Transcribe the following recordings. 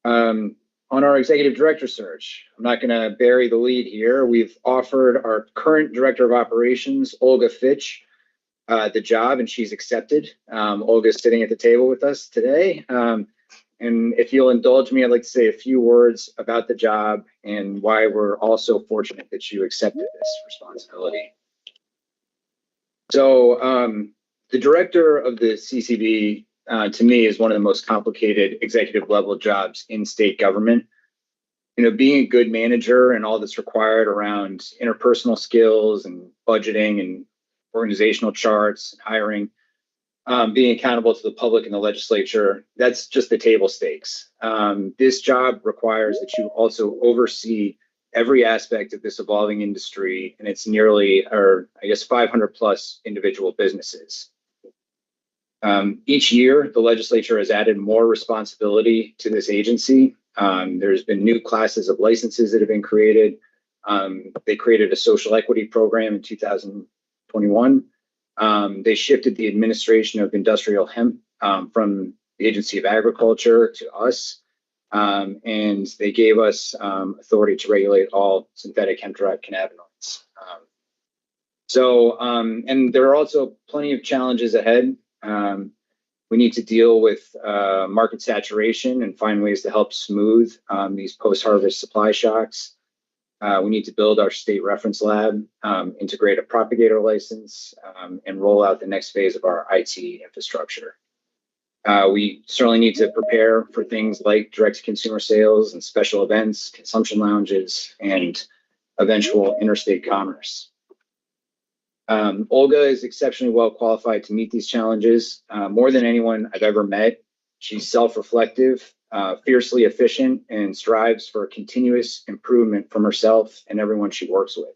On our executive director search, I'm not going to bury the lead here. We've offered our current director of operations, Olga Fitch, the job, and she's accepted. Olga's sitting at the table with us today. And if you'll indulge me, I'd like to say a few words about the job and why we're all so fortunate that you accepted this responsibility. So the director of the CCB, to me, is one of the most complicated executive level jobs in state government. You know, being a good manager and all that's required around interpersonal skills and budgeting and organizational charts, hiring, being accountable to the public and the legislature, that's just the table stakes. This job requires that you also oversee every aspect of this evolving industry, and it's nearly, or I guess, 500 plus individual businesses. Each year, the legislature has added more responsibility to this agency. There's been new classes of licenses that have been created. They created a social equity program in 2021. They shifted the administration of industrial hemp from the Agency of Agriculture to us, and they gave us authority to regulate all synthetic hemp-derived cannabinoids. And there are also plenty of challenges ahead. We need to deal with market saturation and find ways to help smooth these post-harvest supply shocks. We need to build our state reference lab, integrate a propagator license, and roll out the next phase of our IT infrastructure. We certainly need to prepare for things like direct-to-consumer sales and special events, consumption lounges, and eventual interstate commerce. Olga is exceptionally well qualified to meet these challenges. More than anyone I've ever met, she's self-reflective, fiercely efficient, and strives for continuous improvement from herself and everyone she works with.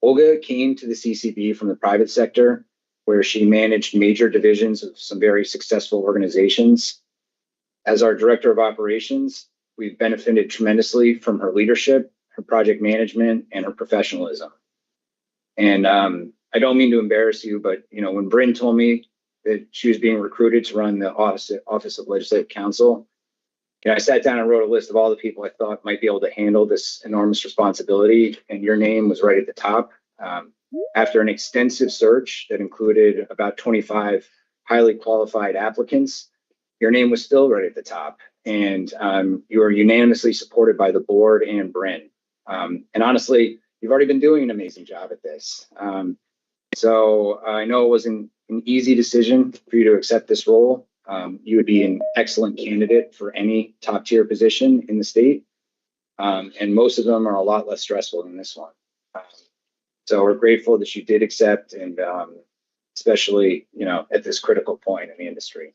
Olga came to the CCB from the private sector, where she managed major divisions of some very successful organizations. As our director of operations, we've benefited tremendously from her leadership, her project management, and her professionalism. And I don't mean to embarrass you, but when Bryn told me that she was being recruited to run the Office of Legislative Counsel, I sat down and wrote a list of all the people I thought might be able to handle this enormous responsibility, and your name was right at the top. After an extensive search that included about 25 highly qualified applicants, your name was still right at the top, and you were unanimously supported by the board and Bryn. And honestly, you've already been doing an amazing job at this. So I know it wasn't an easy decision for you to accept this role. You would be an excellent candidate for any top tier position in the state. And most of them are a lot less stressful than this one. So we're grateful that you did accept, and especially, at this critical point in the industry.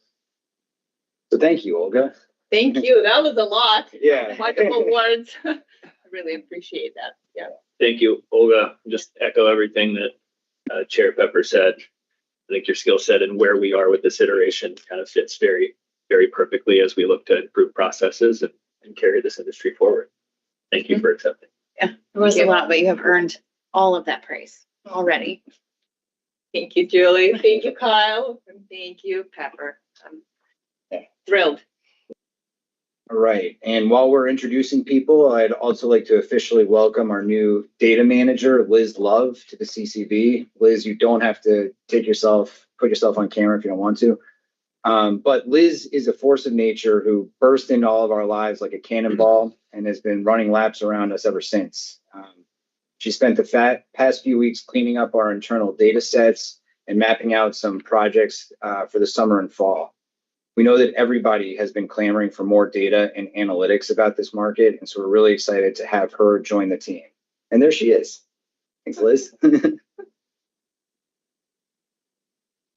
So thank you, Olga. Thank you. That was a lot. Yeah. Wonderful words. I really appreciate that. Yeah. Thank you, Olga. Just echo everything that Chair Pepper said. I think your skill set and where we are with this iteration kind of fits very, very perfectly as we look to improve processes and carry this industry forward. Thank you for accepting. Yeah, it was a lot, but you have earned all of that praise already. Thank you, Julie. Thank you, Kyle. And thank you, Pepper. I'm thrilled. All right. And while we're introducing people, I'd also like to officially welcome our new data manager, Liz Love, to the CCB. Liz, you don't have to put yourself on camera if you don't want to. But Liz is a force of nature who burst into all of our lives like a cannonball and has been running laps around us ever since. She spent the past few weeks cleaning up our internal data sets and mapping out some projects for the summer and fall. We know that everybody has been clamoring for more data and analytics about this market, and so we're really excited to have her join the team. And there she is. Thanks, Liz.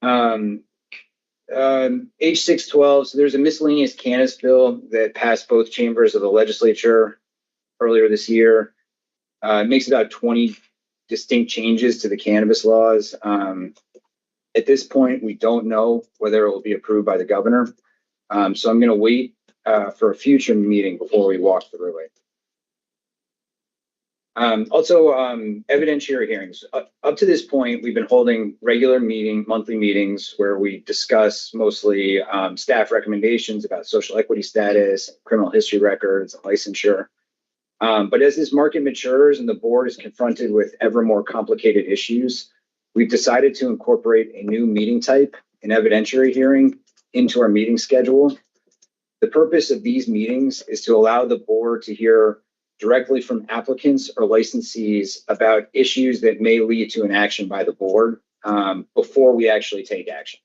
H612, so there's a miscellaneous cannabis bill that passed both chambers of the legislature earlier this year. It makes about 20 distinct changes to the cannabis laws. At this point, we don't know whether it will be approved by the governor. So I'm going to wait for a future meeting before we walk through it. Also, evidentiary hearings. Up to this point, we've been holding regular monthly meetings where we discuss mostly staff recommendations about social equity status, criminal history records, and licensure. But as this market matures and the board is confronted with ever more complicated issues, we've decided to incorporate a new meeting type, an evidentiary hearing, into our meeting schedule. The purpose of these meetings is to allow the board to hear directly from applicants or licensees about issues that may lead to an action by the board before we actually take action.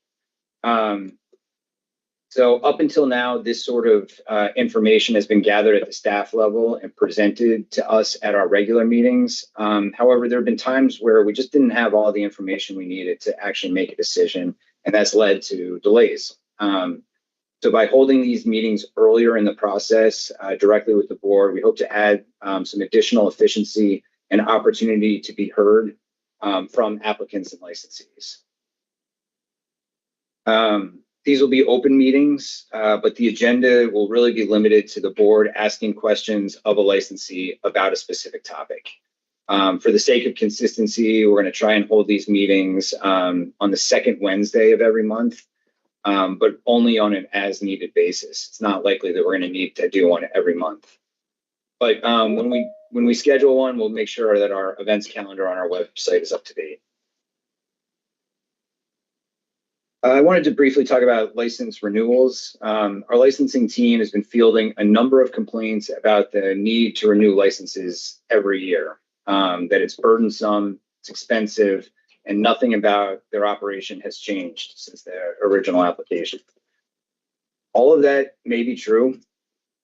So up until now, this sort of information has been gathered at the staff level and presented to us at our regular meetings. However, there have been times where we just didn't have all the information we needed to actually make a decision, and that's led to delays. So by holding these meetings earlier in the process directly with the board, we hope to add some additional efficiency and opportunity to be heard from applicants and licensees. These will be open meetings, but the agenda will really be limited to the board asking questions of a licensee about a specific topic. For the sake of consistency, we're going to try and hold these meetings on the second Wednesday of every month, but only on an as-needed basis. It's not likely that we're going to need to do one every month. But when we schedule one, we'll make sure that our events calendar on our website is up to date. I wanted to briefly talk about license renewals. Our licensing team has been fielding a number of complaints about the need to renew licenses every year, that it's burdensome, it's expensive, and nothing about their operation has changed since their original application. All of that may be true,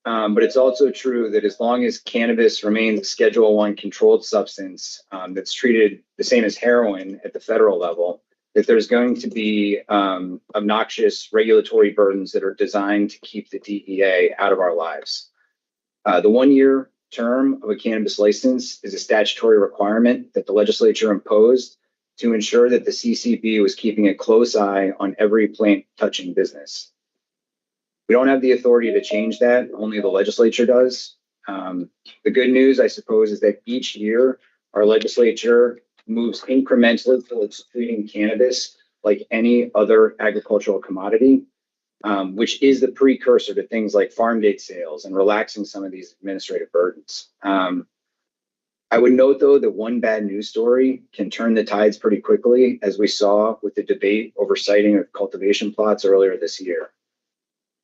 but it's also true that as long as cannabis remains a Schedule I controlled substance that's treated the same as heroin at the federal level, that there's going to be obnoxious regulatory burdens that are designed to keep the DEA out of our lives. The 1-year term of a cannabis license is a statutory requirement that the legislature imposed to ensure that the CCB was keeping a close eye on every plant touching business. We don't have the authority to change that, only the legislature does. The good news, I suppose, is that each year our legislature moves incrementally towards treating cannabis like any other agricultural commodity, which is the precursor to things like farm gate sales and relaxing some of these administrative burdens. I would note, though, that one bad news story can turn the tides pretty quickly, as we saw with the debate over siting of cultivation plots earlier this year.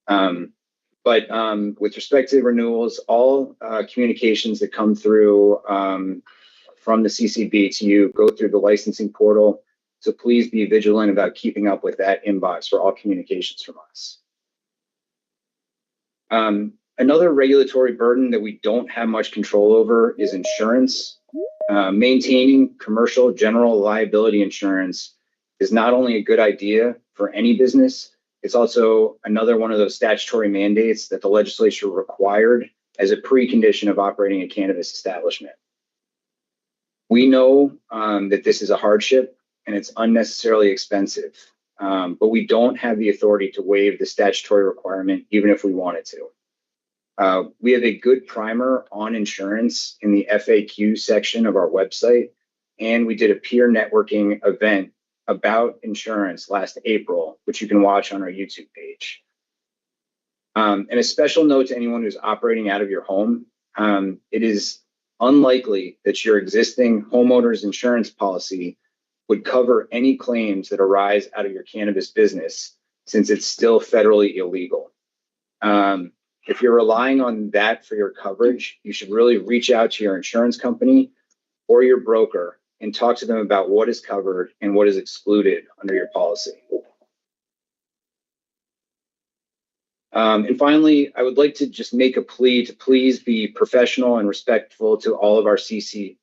But with respect to renewals, all communications that come through from the CCB to you go through the licensing portal. So please be vigilant about keeping up with that inbox for all communications from us. Another regulatory burden that we don't have much control over is insurance. Maintaining commercial general liability insurance is not only a good idea for any business, it's also another one of those statutory mandates that the legislature required as a precondition of operating a cannabis establishment. We know that this is a hardship and it's unnecessarily expensive, but we don't have the authority to waive the statutory requirement, even if we wanted to. We have a good primer on insurance in the FAQ section of our website, and we did a peer networking event about insurance last April, which you can watch on our YouTube page. And a special note to anyone who's operating out of your home, it is unlikely that your existing homeowner's insurance policy would cover any claims that arise out of your cannabis business, since it's still federally illegal. If you're relying on that for your coverage, you should really reach out to your insurance company or your broker and talk to them about what is covered and what is excluded under your policy. And finally, I would like to just make a plea to please be professional and respectful to all of our CCB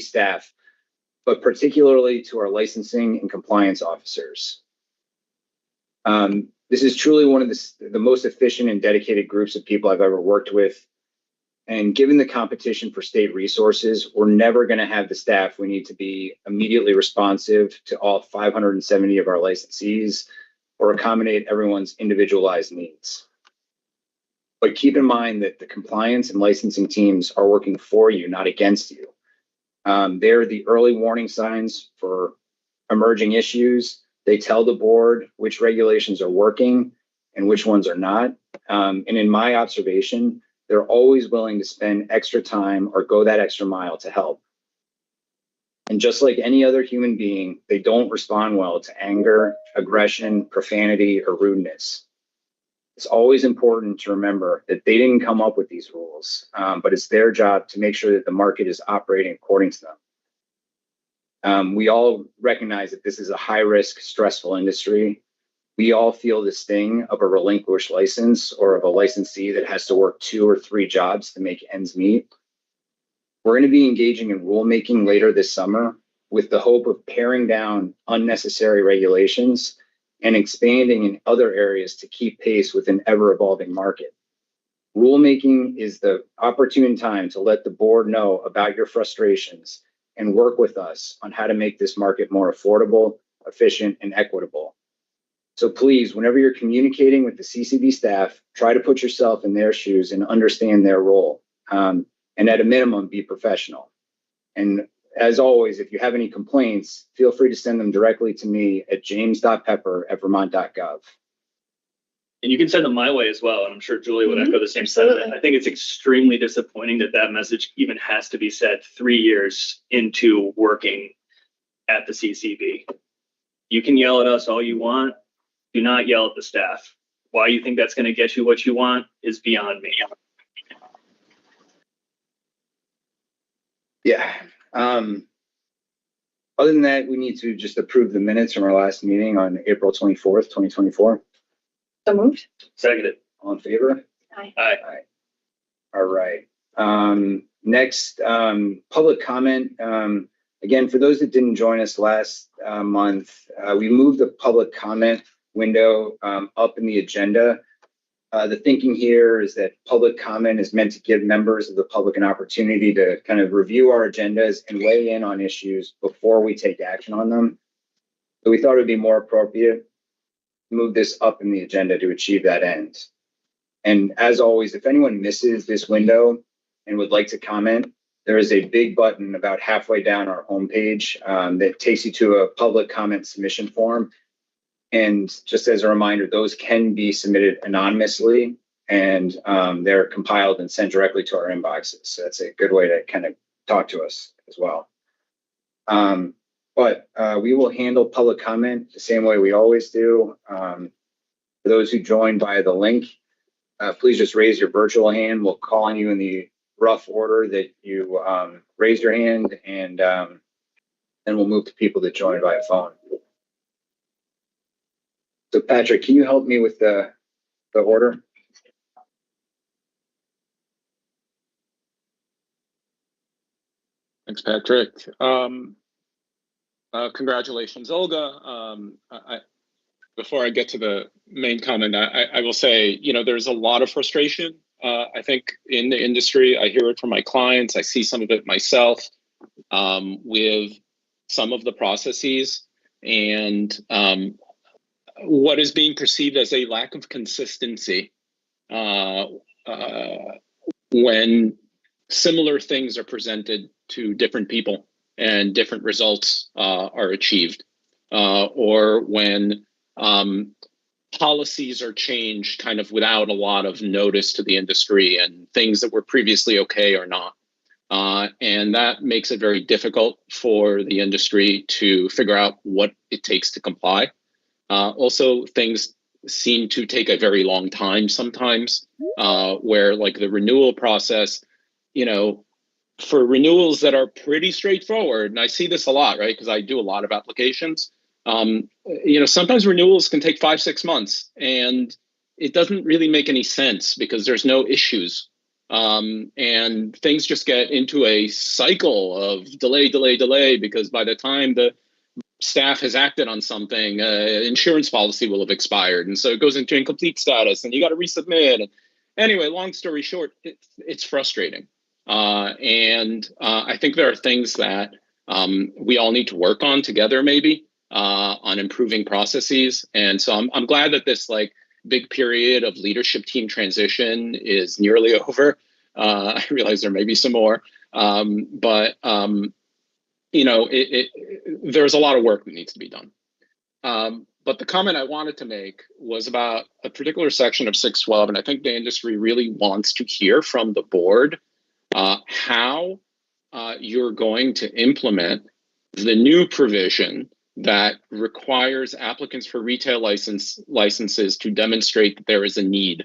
staff, but particularly to our licensing and compliance officers. This is truly one of the most efficient and dedicated groups of people I've ever worked with. And given the competition for state resources, we're never going to have the staff we need to be immediately responsive to all 570 of our licensees or accommodate everyone's individualized needs. But keep in mind that the compliance and licensing teams are working for you, not against you. They're the early warning signs for emerging issues. They tell the board which regulations are working and which ones are not. And in my observation, they're always willing to spend extra time or go that extra mile to help. And just like any other human being, they don't respond well to anger, aggression, profanity, or rudeness. It's always important to remember that they didn't come up with these rules, but it's their job to make sure that the market is operating according to them. We all recognize that this is a high-risk, stressful industry. We all feel the sting of a relinquished license or of a licensee that has to work 2 or 3 jobs to make ends meet. We're going to be engaging in rulemaking later this summer with the hope of paring down unnecessary regulations and expanding in other areas to keep pace with an ever-evolving market. Rulemaking is the opportune time to let the board know about your frustrations and work with us on how to make this market more affordable, efficient, and equitable. So please, whenever you're communicating with the CCB staff, try to put yourself in their shoes and understand their role. And at a minimum, be professional. And as always, if you have any complaints, feel free to send them directly to me at james.pepper@vermont.gov. And you can send them my way as well. And I'm sure Julie would echo the same sentiment. I think it's extremely disappointing that that message even has to be said 3 years into working at the CCB. You can yell at us all you want. Do not yell at the staff. Why you think that's going to get you what you want is beyond me. Yeah. Other than that, we need to just approve the minutes from our last meeting on April 24th, 2024. So moved. Seconded. All in favor? Aye. Aye. All right. Next, public comment. Again, for those that didn't join us last month, we moved the public comment window up in the agenda. The thinking here is that public comment is meant to give members of the public an opportunity to kind of review our agendas and weigh in on issues before we take action on them. So we thought it would be more appropriate to move this up in the agenda to achieve that end. And as always, if anyone misses this window and would like to comment, there is a big button about halfway down our homepage that takes you to a public comment submission form. And just as a reminder, those can be submitted anonymously, and they're compiled and sent directly to our inboxes. So that's a good way to kind of talk to us as well. But we will handle public comment the same way we always do. For those who joined via the link, please just raise your virtual hand. We'll call on you in the rough order that you raised your hand, and then we'll move to people that joined via phone. So Patrick, can you help me with the order? Thanks, Patrick. Congratulations, Olga. Before I get to the main comment, I will say, there's a lot of frustration, I think, in the industry. I hear it from my clients. I see some of it myself with some of the processes, and what is being perceived as a lack of consistency when similar things are presented to different people and different results are achieved, or when policies are changed kind of without a lot of notice to the industry and things that were previously okay or not. And that makes it very difficult for the industry to figure out what it takes to comply. Also, things seem to take a very long time sometimes, where like the renewal process, for renewals that are pretty straightforward, and I see this a lot, right? Because I do a lot of applications. Sometimes renewals can take 5-6 months, and it doesn't really make any sense because there's no issues. And things just get into a cycle of delay, because by the time the staff has acted on something, insurance policy will have expired. And so it goes into incomplete status and you got to resubmit. And anyway, long story short, it's frustrating. And I think there are things that we all need to work on together, maybe on improving processes. And so I'm glad that this big period of leadership team transition is nearly over. I realize there may be some more, but there's a lot of work that needs to be done. But the comment I wanted to make was about a particular section of 612, and I think the industry really wants to hear from the board how you're going to implement the new provision that requires applicants for retail licenses to demonstrate that there is a need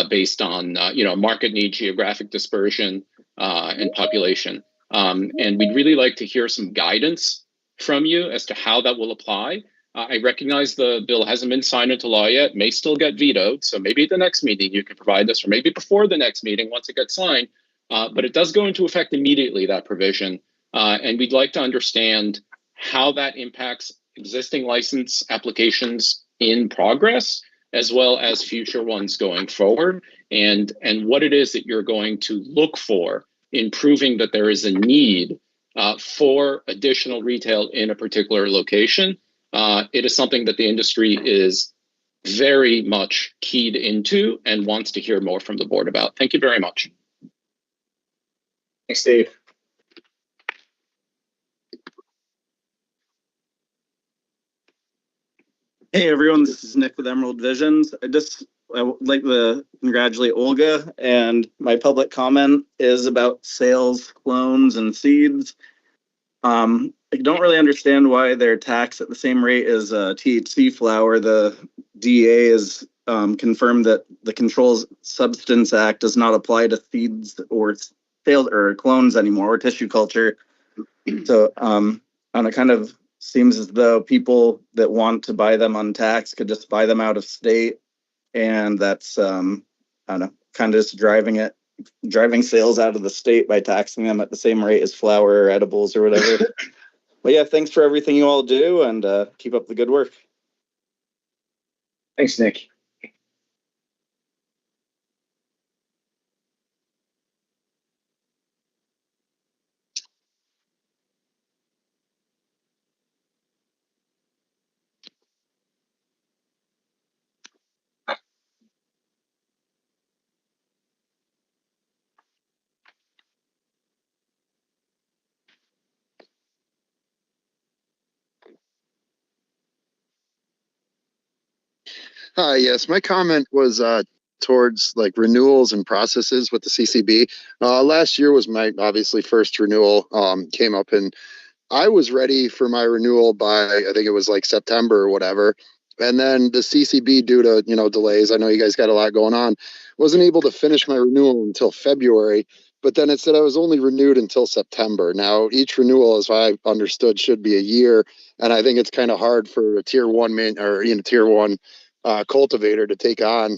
based on market need, geographic dispersion, and population. And we'd really like to hear some guidance from you as to how that will apply. I recognize the bill hasn't been signed into law yet, may still get vetoed. So maybe at the next meeting you can provide this, or maybe before the next meeting once it gets signed. But it does go into effect immediately, that provision. And we'd like to understand how that impacts existing license applications in progress, as well as future ones going forward, and what it is that you're going to look for in proving that there is a need for additional retail in a particular location. It is something that the industry is very much keyed into and wants to hear more from the board about. Thank you very much. Thanks, Dave. Hey everyone, this is Nick with Emerald Visions. I would like to congratulate Olga, and my public comment is about sales, clones, and seeds. I don't really understand why they're taxed at the same rate as THC flower. The DEA has confirmed that the Controlled Substance Act does not apply to seeds or sales or clones anymore, or tissue culture. So and it kind of seems as though people that want to buy them untaxed could just buy them out of state, and that's I don't know, kind of just driving sales out of the state by taxing them at the same rate as flour or edibles or whatever. But yeah, thanks for everything you all do, and keep up the good work. Thanks, Nick. Hi, yes, my comment was towards like renewals and processes with the CCB. Last year was my obviously first renewal, came up, and I was ready for my renewal by, I think it was like September or whatever. And then the CCB, due to, delays, I know you guys got a lot going on, wasn't able to finish my renewal until February. But then it said I was only renewed until September. Now, each renewal, as I understood, should be a year. And I think it's kind of hard for a tier one cultivator to take on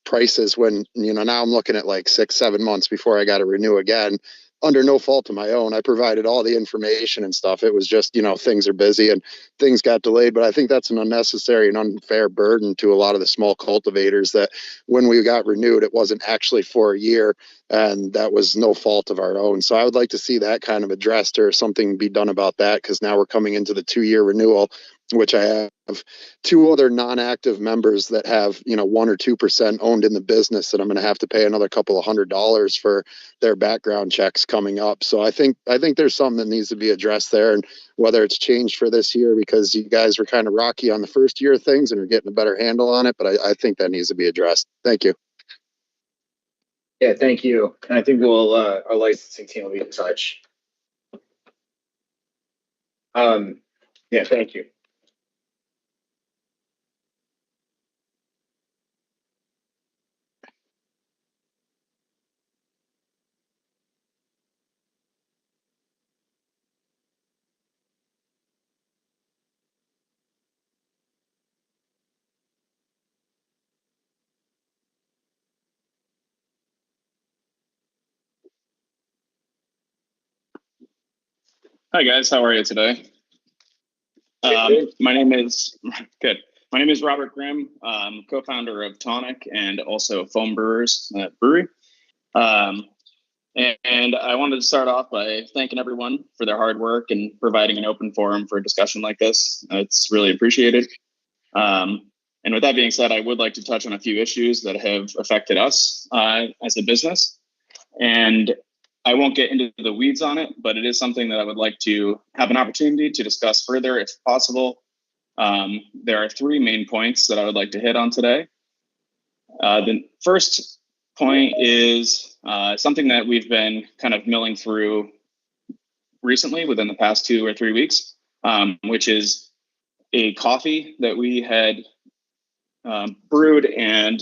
prices when, now I'm looking at like 6-7 months before I got to renew again. Under no fault of my own, I provided all the information and stuff. It was just, things are busy and things got delayed. But I think that's an unnecessary and unfair burden to a lot of the small cultivators that when we got renewed, it wasn't actually for a year, and that was no fault of our own. So I would like to see that kind of addressed, or something be done about that, because now we're coming into the 2-year renewal, which I have 2 other non-active members that have, 1 or 2% owned in the business, that I'm going to have to pay another couple of $100 for their background checks coming up. So I think there's something that needs to be addressed there, and whether it's changed for this year because you guys were kind of rocky on the first year of things and are getting a better handle on it, but I think that needs to be addressed. Thank you. Yeah, thank you. And I think our licensing team will be in touch. Yeah, thank you. Hi guys, how are you today? My name is Robert Grimm, co-founder of Tonic and also Foam Brewers Brewery. And I wanted to start off by thanking everyone for their hard work and providing an open forum for a discussion like this. It's really appreciated. And with that being said, I would like to touch on a few issues that have affected us as a business. And I won't get into the weeds on it, but it is something that I would like to have an opportunity to discuss further if possible. There are 3 main points that I would like to hit on today. The first point is something that we've been kind of milling through recently within the past 2 or 3 weeks, which is a coffee that we had brewed and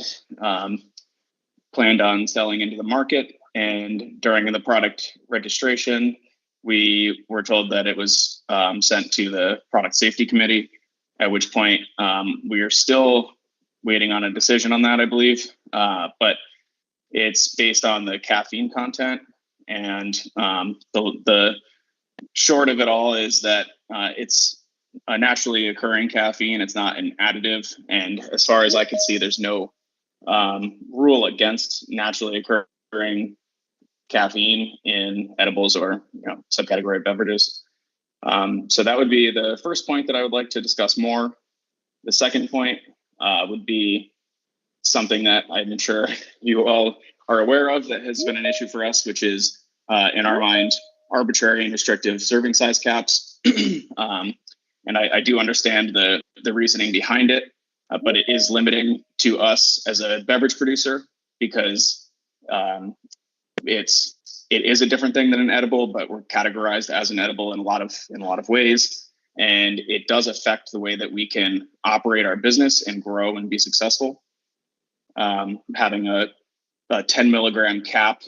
planned on selling into the market. And during the product registration, we were told that it was sent to the product safety committee, at which point we are still waiting on a decision on that, I believe. But it's based on the caffeine content. And the short of it all is that it's a naturally occurring caffeine. It's not an additive. And as far as I can see, there's no rule against naturally occurring caffeine in edibles or subcategory of beverages. So that would be the first point that I would like to discuss more. The second point would be something that I'm sure you all are aware of that has been an issue for us, which is in our mind, arbitrary and restrictive serving size caps. And I do understand the reasoning behind it, but it is limiting to us as a beverage producer because it is a different thing than an edible, but we're categorized as an edible in a lot of ways. And it does affect the way that we can operate our business and grow and be successful. Having a 10 milligram cap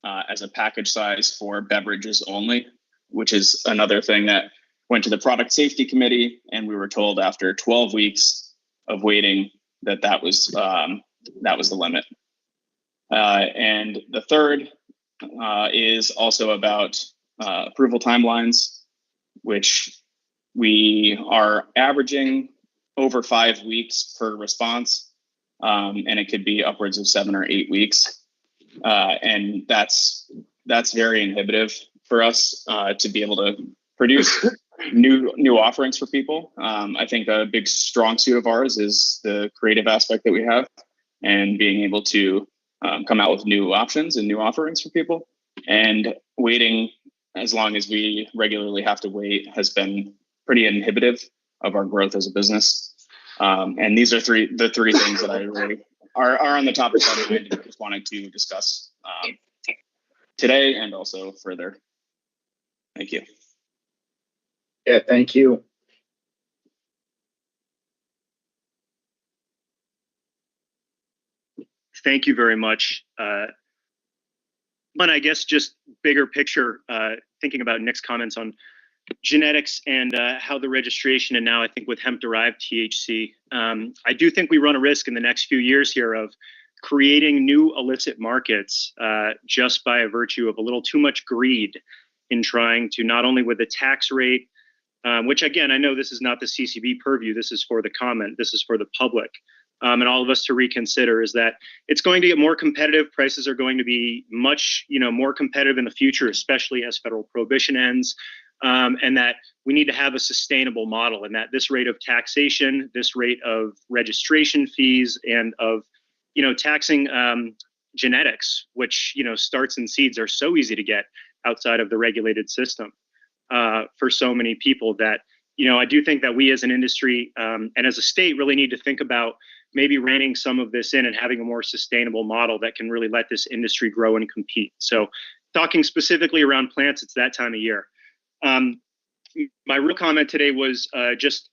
as a package size for beverages only, which is another thing that went to the product safety committee, and we were told after 12 weeks of waiting that was the limit. And the third is also about approval timelines, which we are averaging over 5 weeks per response, and it could be upwards of 7 or 8 weeks. And that's very inhibitive for us to be able to produce new offerings for people. I think a big strong suit of ours is the creative aspect that we have and being able to come out with new options and new offerings for people. And waiting as long as we regularly have to wait has been pretty inhibitive of our growth as a business. And these are the three things that I really are on the top of my mind and just wanted to discuss today and also further. Thank you. Yeah, thank you. Thank you very much. But I guess just bigger picture, thinking about Nick's comments on genetics and how the registration and now I think with hemp-derived THC, I do think we run a risk in the next few years here of creating new illicit markets just by virtue of a little too much greed in trying to not only with the tax rate, which again, I know this is not the CCB purview, this is for the comment, this is for the public. And all of us to reconsider is that it's going to get more competitive. Prices are going to be much, more competitive in the future, especially as federal prohibition ends, and that we need to have a sustainable model, and that this rate of taxation, this rate of registration fees, and of, taxing genetics, which starts and seeds are so easy to get outside of the regulated system for so many people that I do think that we as an industry and as a state really need to think about maybe reining some of this in and having a more sustainable model that can really let this industry grow and compete. So talking specifically around plants, it's that time of year. My real comment today was just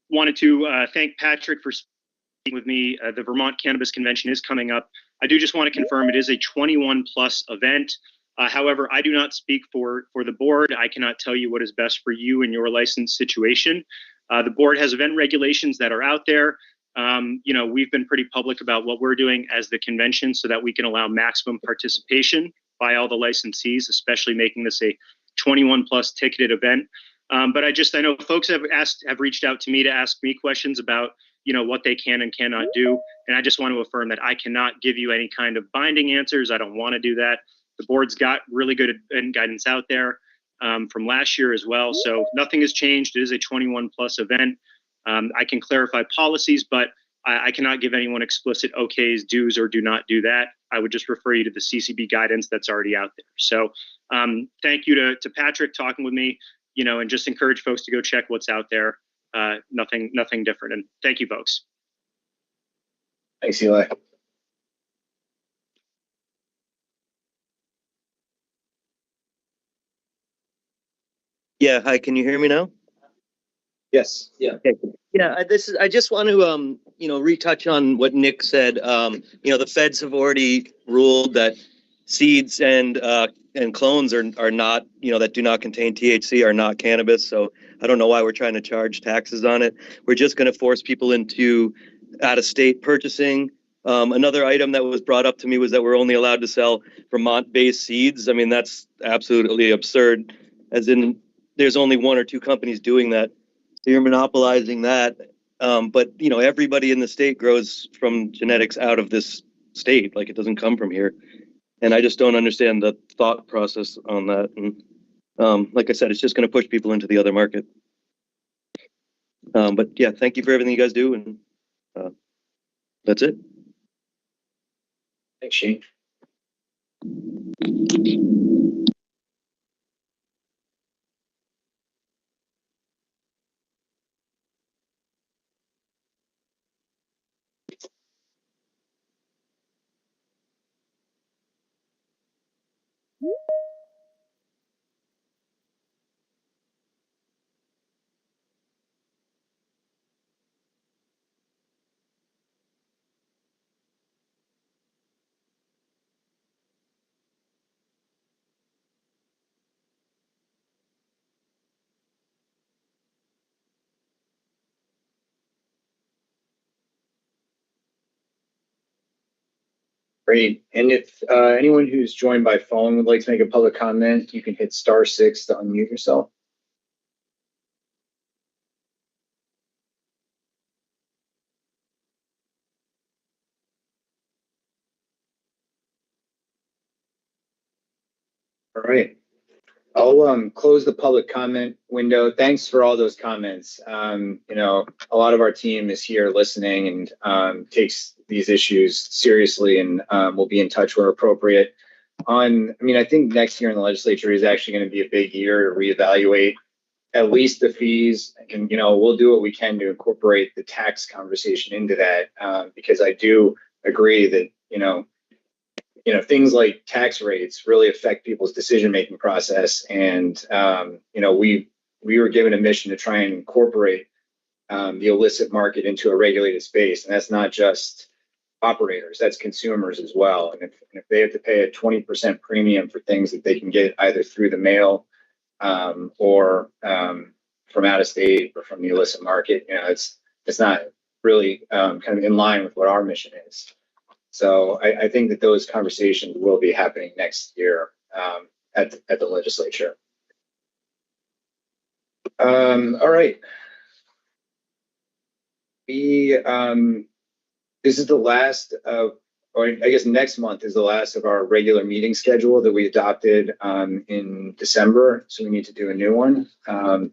wanted to thank Patrick for speaking with me. The Vermont Cannabis Convention is coming up. I do just want to confirm it is a 21 plus event. However, I do not speak for the board. I cannot tell you what is best for you in your license situation. The board has event regulations that are out there. We've been pretty public about what we're doing as the convention so that we can allow maximum participation by all the licensees, especially making this a 21 plus ticketed event. But I know folks have reached out to me to ask me questions about, what they can and cannot do. And I just want to affirm that I cannot give you any kind of binding answers. I don't want to do that. The board's got really good guidance out there from last year as well. So nothing has changed. It is a 21 plus event. I can clarify policies, but I cannot give anyone explicit okays, do's, or do not do that. I would just refer you to the CCB guidance that's already out there. So thank you to Patrick talking with me, and just encourage folks to go check what's out there. Nothing different. And thank you, folks. Thanks, Eli. Yeah, hi, can you hear me now? Yes. Yeah. Okay. Yeah, I just want to retouch on what Nick said. The feds have already ruled that seeds and clones are not, that do not contain THC are not cannabis. So I don't know why we're trying to charge taxes on it. We're just going to force people into out-of-state purchasing. Another item that was brought up to me was that we're only allowed to sell Vermont-based seeds. I mean, that's absolutely absurd, as in there's only one or two companies doing that. So you're monopolizing that. But, everybody in the state grows from genetics out of this state. Like, it doesn't come from here. And I just don't understand the thought process on that. And like I said, it's just going to push people into the other market. But yeah, thank you for everything you guys do. And that's it. Thanks, Shane. Great. And if anyone who's joined by phone would like to make a public comment, you can hit *6 to unmute yourself. All right. I'll close the public comment window. Thanks for all those comments. A lot of our team is here listening and takes these issues seriously, and we'll be in touch where appropriate. I think next year in the legislature is actually going to be a big year to reevaluate at least the fees, and we'll do what we can to incorporate the tax conversation into that, because I do agree that things like tax rates really affect people's decision-making process. And, we were given a mission to try and incorporate the illicit market into a regulated space. And that's not just operators, that's consumers as well. And if they have to pay a 20% premium for things that they can get either through the mail or from out of state or from the illicit market, it's not really kind of in line with what our mission is. So I think that those conversations will be happening next year at the legislature. All right. This is the last of, or I guess next month is the last of our regular meeting schedule that we adopted in December. So we need to do a new one. I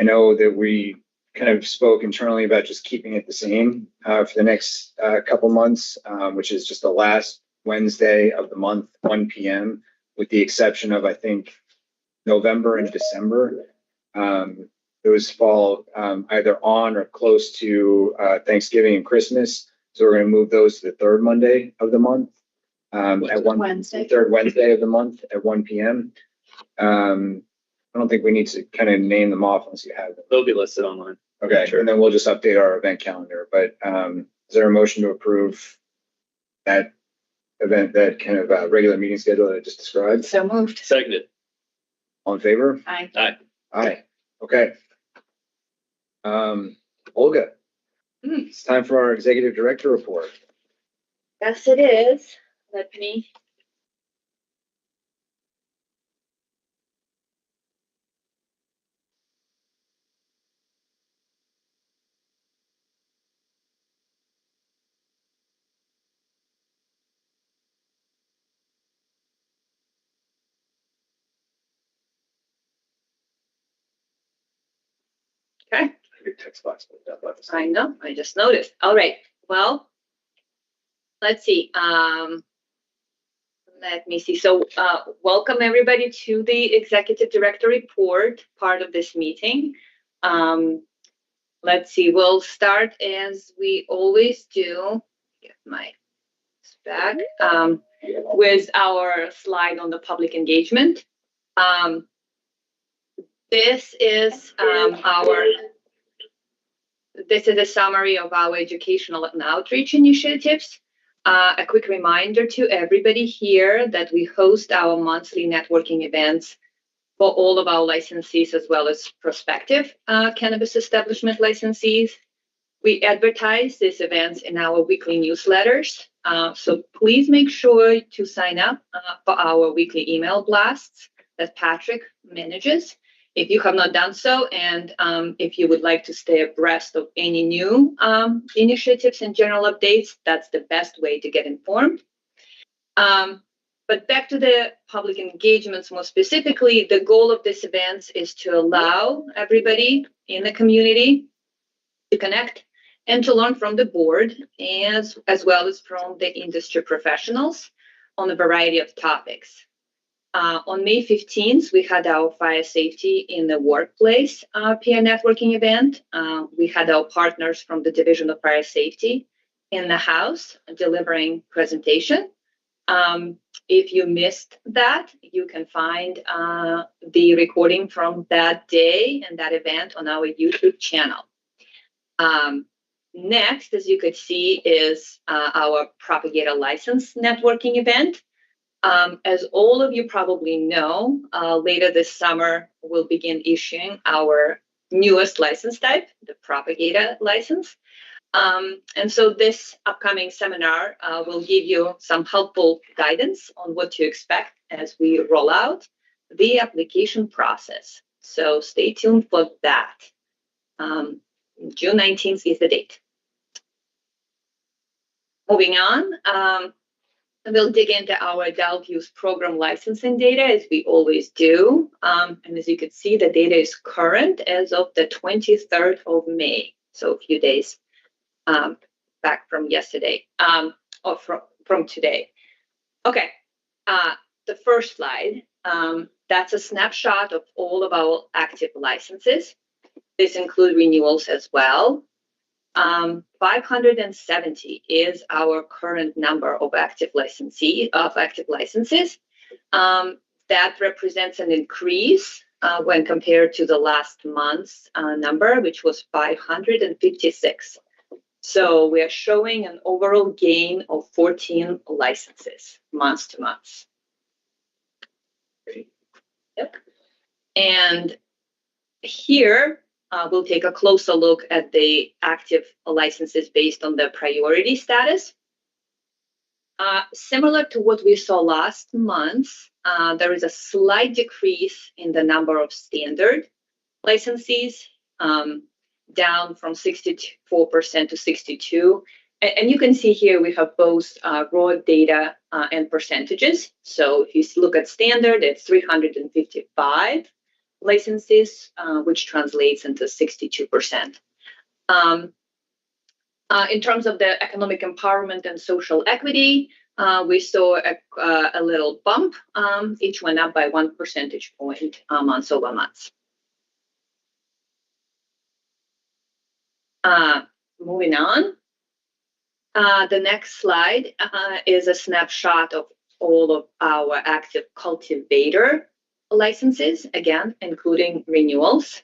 know that we kind of spoke internally about just keeping it the same for the next couple months, which is just the last Wednesday of the month, 1 p.m., with the exception of, I think, November and December. Those fall either on or close to Thanksgiving and Christmas. So we're going to move those to the third Monday of the month at Wednesday. Third Wednesday of the month at 1 p.m. I don't think we need to kind of name them off unless you have them. They'll be listed online. Okay, sure. And then we'll just update our event calendar. But is there a motion to approve that event, that kind of regular meeting schedule that I just described? So moved. Seconded. All in favor? Aye. Aye. Aye. Okay. Olga, it's time for our executive director report. Yes, it is. Let me. Okay. Your text box. I know, I just noticed. All right. well, let's see. Let me see. So welcome everybody to the Executive Director Report part of this meeting. Let's see, we'll start as we always do. Get my back with our slide on the public engagement. This is a summary of our educational and outreach initiatives. A quick reminder to everybody here that we host our monthly networking events for all of our licensees as well as prospective cannabis establishment licensees. We advertise these events in our weekly newsletters. So please make sure to sign up for our weekly email blasts that Patrick manages. If you have not done so, and if you would like to stay abreast of any new initiatives and general updates, that's the best way to get informed. But back to the public engagements more specifically, the goal of this event is to allow everybody in the community to connect and to learn from the board as well as from the industry professionals on a variety of topics. On May 15th, we had our fire safety in the workplace peer networking event. We had our partners from the Division of Fire Safety in the house delivering presentation. If you missed that, you can find the recording from that day and that event on our YouTube channel. Next, as you could see, is our Propagator License Networking event. As all of you probably know, later this summer, we'll begin issuing our newest license type, the Propagator license. And so this upcoming seminar will give you some helpful guidance on what to expect as we roll out the application process. So stay tuned for that. June 19th is the date. Moving on, we'll dig into our adult use program licensing data as we always do. And as you can see, the data is current as of the 23rd of May, so a few days back from yesterday, or from today. Okay, the first slide, that's a snapshot of all of our active licenses. This includes renewals as well. 570 is our current number of active licenses. That represents an increase when compared to the last month's number, which was 556. So we are showing an overall gain of 14 licenses month to month. Yep. And here, we'll take a closer look at the active licenses based on the priority status. Similar to what we saw last month, there is a slight decrease in the number of standard licensees, down from 64% to 62%. And you can see here we have both raw data and percentages. So if you look at standard, it's 355 licenses, which translates into 62%. In terms of the economic empowerment and social equity, we saw a little bump. Each went up by 1 percentage point month over month. Moving on. The next slide is a snapshot of all of our active cultivator licenses, again, including renewals.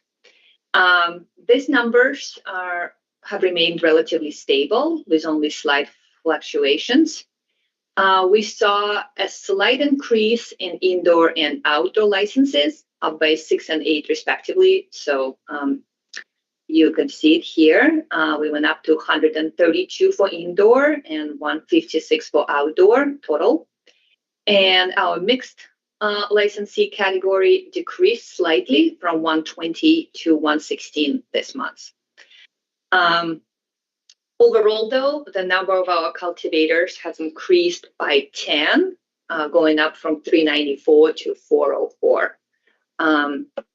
These numbers have remained relatively stable with only slight fluctuations. We saw a slight increase in indoor and outdoor licenses, up by 6 and 8 respectively. So you can see it here. We went up to 132 for indoor and 156 for outdoor total. And our mixed licensee category decreased slightly from 120 to 116 this month. Overall, though, the number of our cultivators has increased by 10, going up from 394 to 404.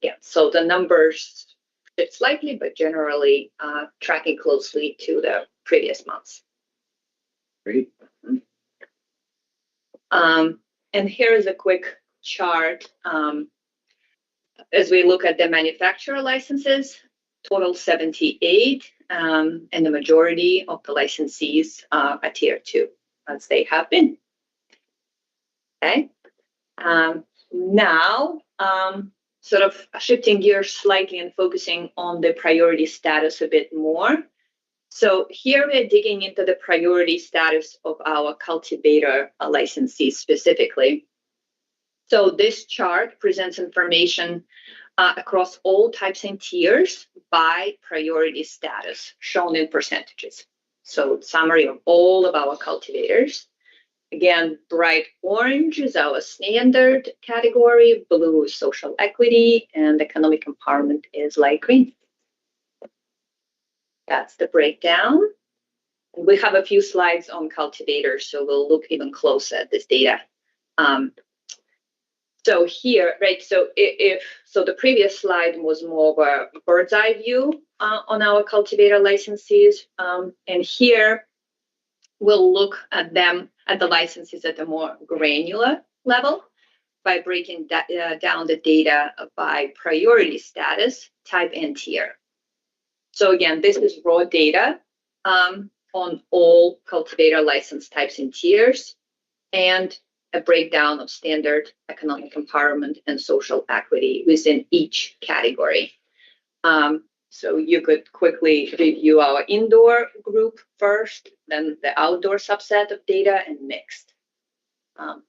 Yeah, so the numbers shift slightly, but generally tracking closely to the previous months. Great. And here is a quick chart. As we look at the manufacturer licenses, total 78, and the majority of the licensees are tier 2, as they have been. Okay. Now, sort of shifting gears slightly and focusing on the priority status a bit more. So here we're digging into the priority status of our cultivator licensees specifically. So this chart presents information across all types and tiers by priority status, shown in percentages. So summary of all of our cultivators. Again, bright orange is our standard category, blue is social equity, and economic empowerment is light green. That's the breakdown. And we have a few slides on cultivators, so we'll look even closer at this data. So here, right, so so the previous slide was more of a bird's eye view on our cultivator licensees. And here we'll look at them, at the licenses at a more granular level by breaking down the data by priority status, type, and tier. So again, this is raw data on all cultivator license types and tiers, and a breakdown of standard, economic empowerment, and social equity within each category. So you could quickly review our indoor group first, then the outdoor subset of data, and mixed. That's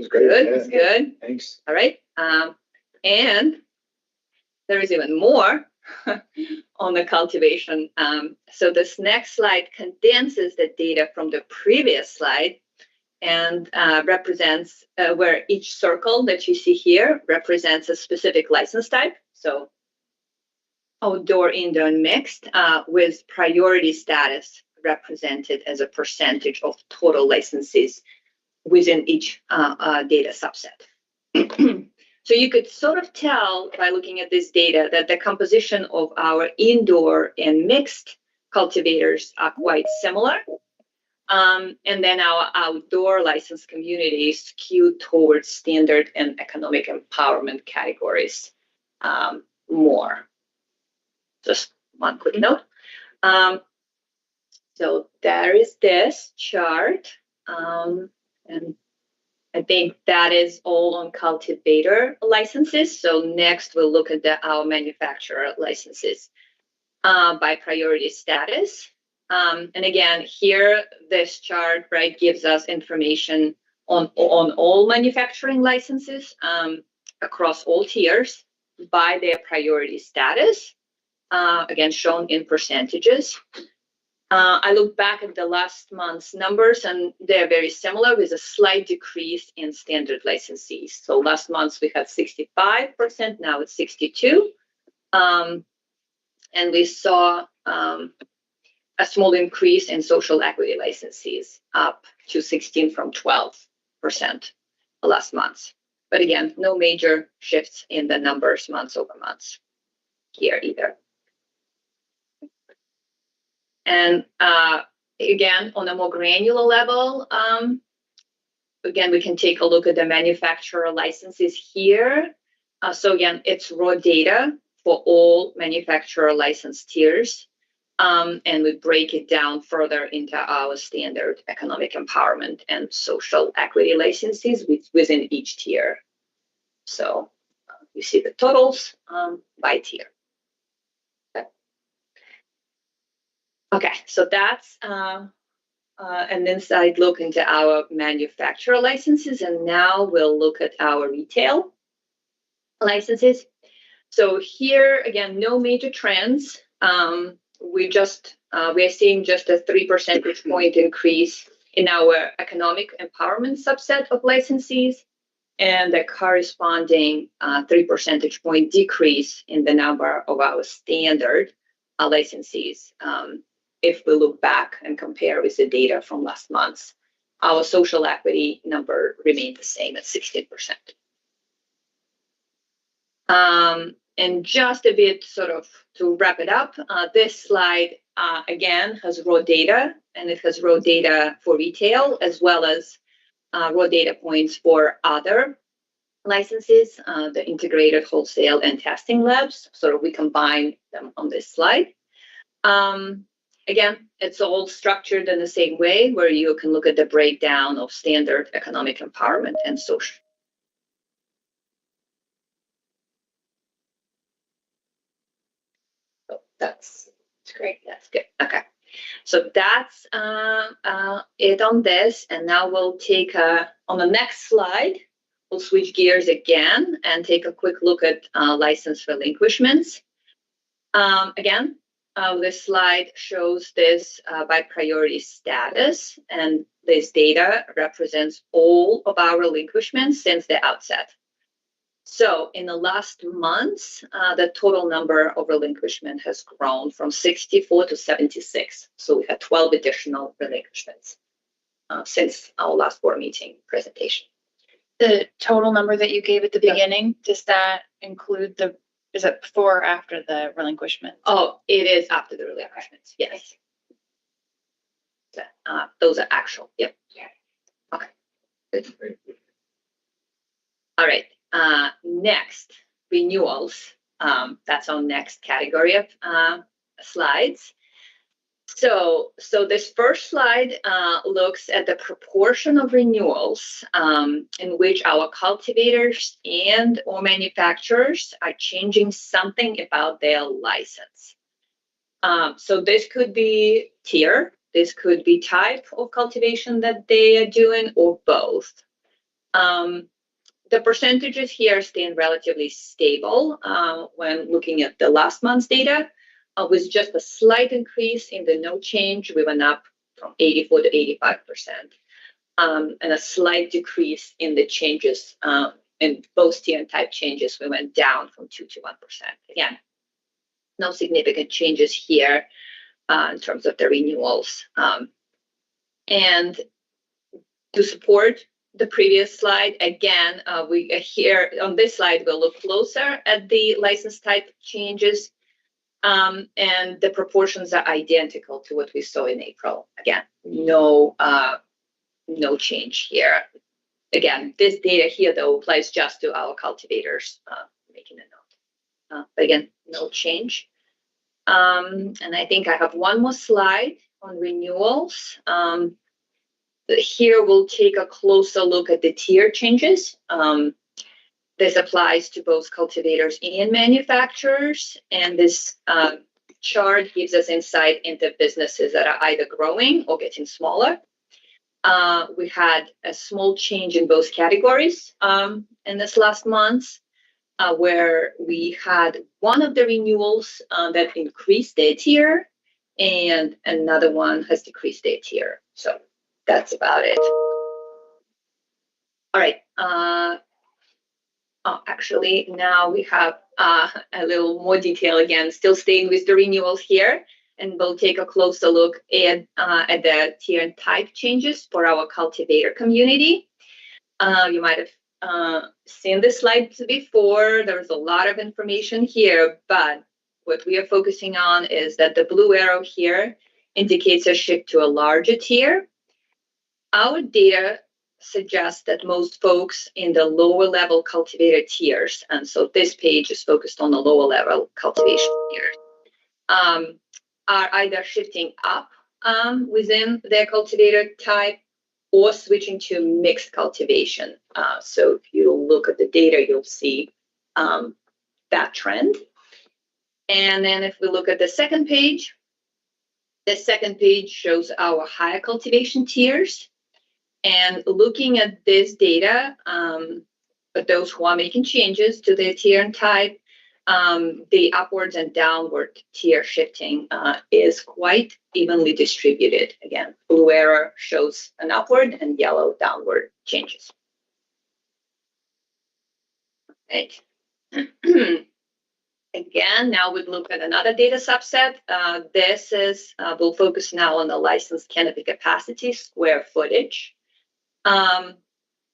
great. Good, Yeah. that's good. Thanks. All right. And there is even more on the cultivation. So this next slide condenses the data from the previous slide and represents where each circle that you see here represents a specific license type. So outdoor, indoor, and mixed, with priority status represented as a percentage of total licenses within each data subset. So you could sort of tell by looking at this data that the composition of our indoor and mixed cultivators are quite similar. And then our outdoor license communities skew towards standard and economic empowerment categories more. Just one quick note. So there is this chart. And I think that is all on cultivator licenses. So next we'll look at our manufacturer licenses by priority status. And again, here, this chart, right, gives us information on all manufacturing licenses across all tiers by their priority status, again, shown in percentages. I look back at the last month's numbers, and they're very similar, with a slight decrease in standard licensees. So last month we had 65%, now it's 62%. And we saw a small increase in social equity licensees, up to 16 from 12% last month. But again, no major shifts in the numbers months over months here either. And again, on a more granular level, again, we can take a look at the manufacturer licenses here. So again, it's raw data for all manufacturer license tiers. And we break it down further into our standard economic empowerment and social equity licenses within each tier. So you see the totals by tier. Okay, so that's an inside look into our manufacturer licenses, and now we'll look at our retail licenses. So here, again, no major trends. We're seeing just a 3 percentage point increase in our economic empowerment subset of licensees, and a corresponding 3 percentage point decrease in the number of our standard licensees. If we look back and compare with the data from last month, our social equity number remained the same at 16%. And just a bit sort of to wrap it up, this slide again, has raw data, and it has raw data for retail as well as raw data points for other licenses, the integrated wholesale and testing labs. So we combine them on this slide. Again, it's all structured in the same way where you can look at the breakdown of standard economic empowerment and social. Oh, that's great. That's good. Okay. So that's it on this. And now we'll take on the next slide, we'll switch gears again and take a quick look at license relinquishments. Again, this slide shows this by priority status, and this data represents all of our relinquishments since the outset. So in the last months, the total number of relinquishment has grown from 64 to 76. So we had 12 additional relinquishments since our last board meeting presentation. The total number that you gave at the beginning, does that include is it before or after the relinquishment? Oh, it is after the relinquishments. Yes. Those are actual. Yep. Okay. Good. All right. Next, renewals. That's our next category of slides. So this first slide looks at the proportion of renewals in which our cultivators and or manufacturers are changing something about their license. So this could be tier, this could be type of cultivation that they are doing, or both. The percentages here staying relatively stable when looking at the last month's data. With just a slight increase in the no change, we went up from 84 to 85%, and a slight decrease in the changes in both tier and type changes. We went down from 2 to 1%. Again, no significant changes here in terms of the renewals. And to support the previous slide, again, we here on this slide, we'll look closer at the license type changes. And the proportions are identical to what we saw in April. Again, no change here. Again, this data here, though, applies just to our cultivators, making a note. But again, no change. And I think I have one more slide on renewals. Here we'll take a closer look at the tier changes. This applies to both cultivators and manufacturers, and this chart gives us insight into businesses that are either growing or getting smaller. We had a small change in both categories in this last month, where we had one of the renewals that increased their tier, and another one has decreased their tier. So that's about it. All right. Actually, now we have a little more detail again, still staying with the renewals here, and we'll take a closer look at the tier and type changes for our cultivator community. You might have seen this slide before. There's a lot of information here, but what we are focusing on is that the blue arrow here indicates a shift to a larger tier. Our data suggests that most folks in the lower level cultivator tiers, and so this page is focused on the lower level cultivation tiers, are either shifting up within their cultivator type or switching to mixed cultivation. So if you look at the data, you'll see that trend. And then if we look at the second page shows our higher cultivation tiers. And looking at this data, but those who are making changes to their tier and type, the upwards and downward tier shifting is quite evenly distributed. Again, blue arrow shows an upward and yellow downward changes. Right. Again, now we look at another data subset. This is, we'll focus now on the licensed canopy capacity, square footage.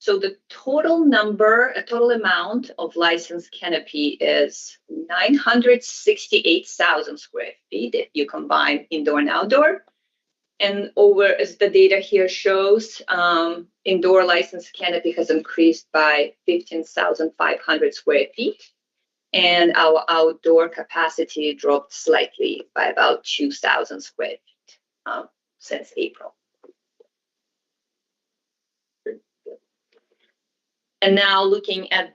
So the total amount of licensed canopy is 968,000 square feet if you combine indoor and outdoor. And as the data here shows, indoor licensed canopy has increased by 15,500 square feet. And our outdoor capacity dropped slightly by about 2,000 square feet since April. And now looking at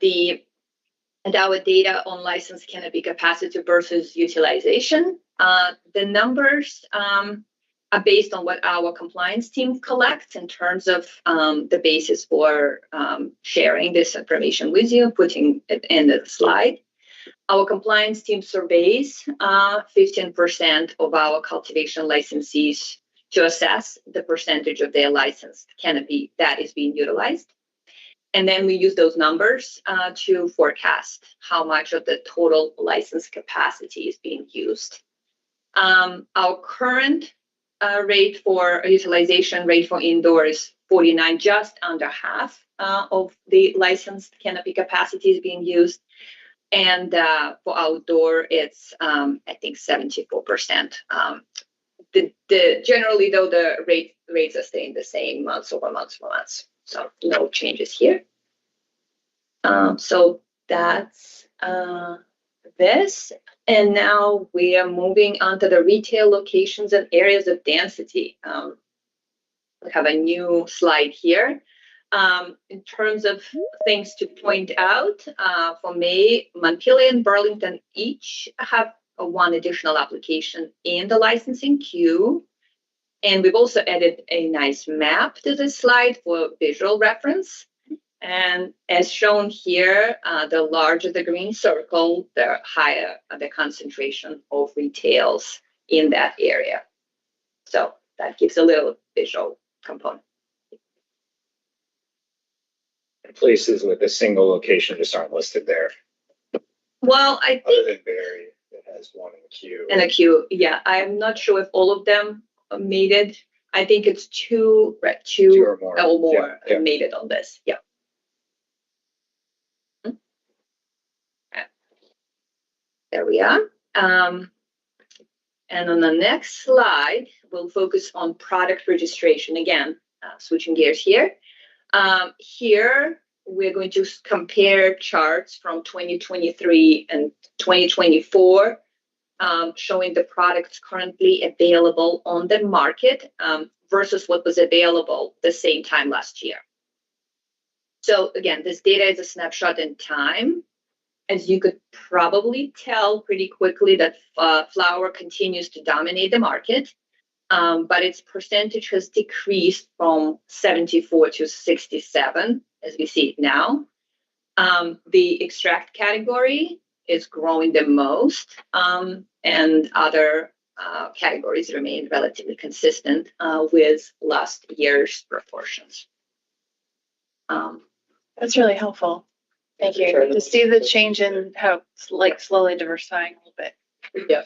our data on licensed canopy capacity versus utilization, the numbers are based on what our compliance team collects in terms of the basis for sharing this information with you, putting it in the slide. Our compliance team surveys 15% of our cultivation licensees to assess the percentage of their licensed canopy that is being utilized. And then we use those numbers to forecast how much of the total license capacity is being used. Our current rate for utilization rate for indoor is 49, just under half of the licensed canopy capacity is being used. And for outdoor, it's, I think, 74%. Generally, though, the rates are staying the same months over months for months. So no changes here. So that's this. And now we are moving on to the retail locations and areas of density. We have a new slide here. In terms of things to point out, for May, Montpelier and Burlington each have one additional application in the licensing queue. And we've also added a nice map to this slide for visual reference. And as shown here, the larger the green circle, the higher the concentration of retails in that area. So that gives a little visual component. Places with a single location just aren't listed there. Well, I Other think than Barry, that has one in the queue. in a queue, yeah. I'm not sure if all of them made it. I think it's two or more, yeah. made it on this. Yeah. There we are. And on the next slide, we'll focus on product registration. Again, switching gears here. Here, we're going to compare charts from 2023 and 2024, showing the products currently available on the market versus what was available the same time last year. So again, this data is a snapshot in time. As you could probably tell pretty quickly that flower continues to dominate the market. But its percentage has decreased from 74 to 67, as we see it now. The extract category is growing the most, and other categories remain relatively consistent with last year's proportions. That's really helpful. Thank you. To see the change in how it's like slowly diversifying a little bit. Yeah.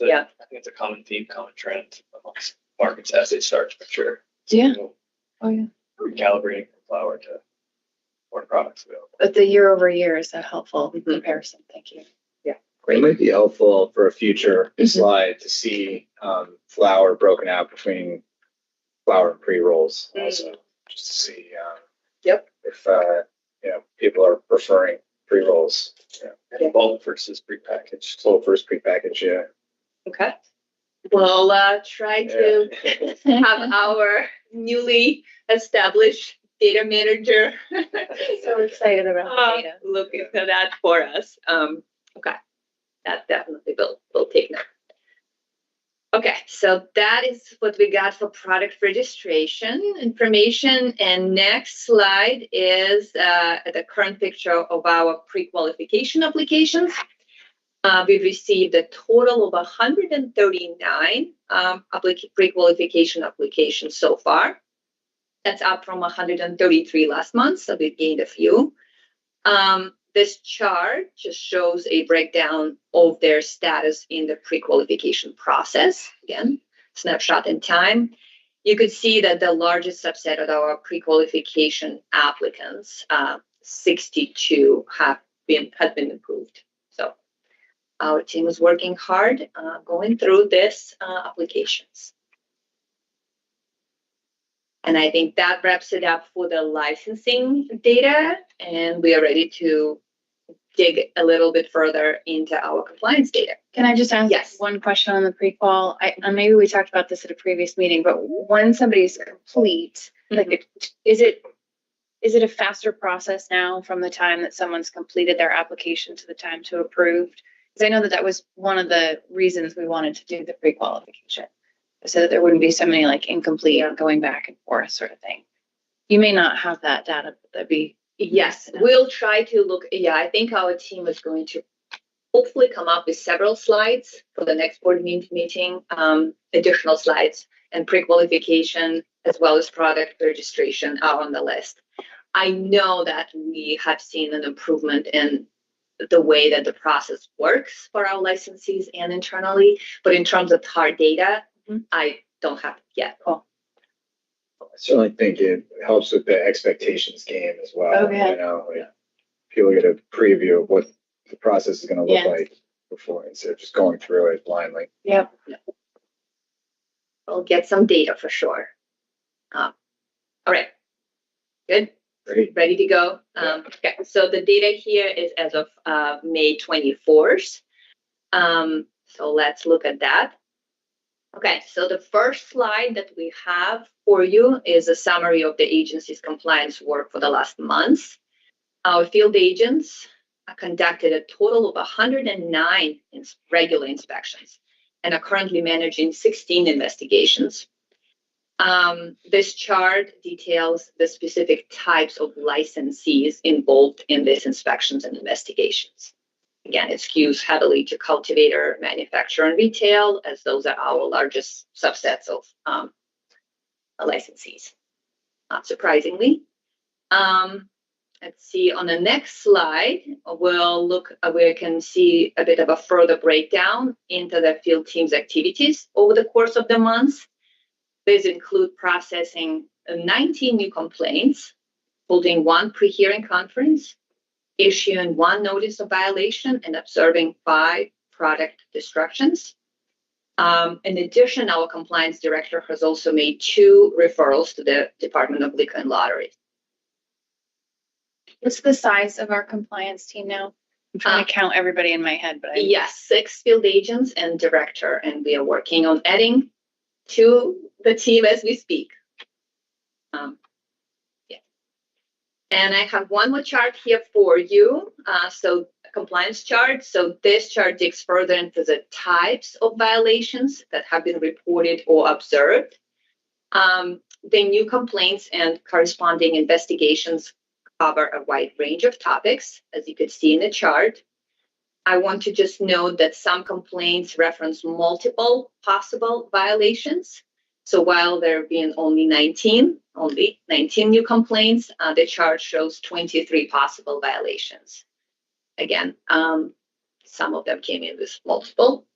Yeah. I think it's a common theme, common trend amongst markets as they start to mature. Yeah. So, Oh, yeah. recalibrating from flower to more products available. But the year over year is a helpful comparison. Thank you. It might be helpful for a future slide to see flower broken out between flower and pre-rolls also, just to see if people are preferring pre-rolls. Bulk versus prepackaged. Bulk versus prepackaged, yeah. Okay. We'll try to have our newly established data manager So excited about data. look into that for us. Okay. That definitely will take note. Okay, so that is what we got for product registration information. And next slide is the current picture of our pre-qualification applications. We've received a total of 139 pre-qualification applications so far. That's up from 133 last month, so we've gained a few. This chart just shows a breakdown of their status in the pre-qualification process. Again, snapshot in time. you could see that the largest subset of our pre-qualification applicants, 62, had been approved. So our team is working hard going through this applications. And I think that wraps it up for the licensing data, and we are ready to dig a little bit further into our compliance data. Can I just ask Yes. one question on the pre-qual? Maybe we talked about this at a previous meeting, but when somebody's complete, like, is it a faster process now from the time that someone's completed their application to the time to approved? Because I know that was one of the reasons we wanted to do the pre-qualification, so that there wouldn't be so many like incomplete or going back and forth sort of thing. You may not have that data, but that'd be. Yes, we'll try to look. Yeah, I think our team is going to hopefully come up with several slides for the next board meeting, additional slides, and pre-qualification as well as product registration are on the list. I know that we have seen an improvement in the way that the process works for our licensees and internally, but in terms of hard data, I don't have it yet. Cool. I certainly think it helps with the expectations game as well. Okay. You know, like people get a preview of what the process is going to look Yeah. like before, instead of just going through it blindly. Yep. We'll get some data for sure. All right. Good. Great. Ready to go. Okay. So the data here is as of May 24th. So let's look at that. Okay, so the first slide that we have for you is a summary of the agency's compliance work for the last month. Our field agents conducted a total of 109 regular inspections and are currently managing 16 investigations. This chart details the specific types of licensees involved in these inspections and investigations. Again, it skews heavily to cultivator, manufacturer, and retail, as those are our largest subsets of licensees, not surprisingly. Let's see, on the next slide, we can see a bit of a further breakdown into the field team's activities over the course of the month. These include processing 19 new complaints, holding one pre-hearing conference, issuing one notice of violation, and observing 5 product destructions. In addition, our compliance director has also made 2 referrals to the Department of Liquor and Lottery. What's the size of our compliance team now? I'm trying to count everybody in my head, but Yes, 6 field agents and director, and we are working on adding to the team as we speak. And I have one more chart here for you. So a compliance chart. So this chart digs further into the types of violations that have been reported or observed. The new complaints and corresponding investigations cover a wide range of topics, as you could see in the chart. I want to just note that some complaints reference multiple possible violations. So while there have been only 19 new complaints, the chart shows 23 possible violations. Again, some of them came in with multiple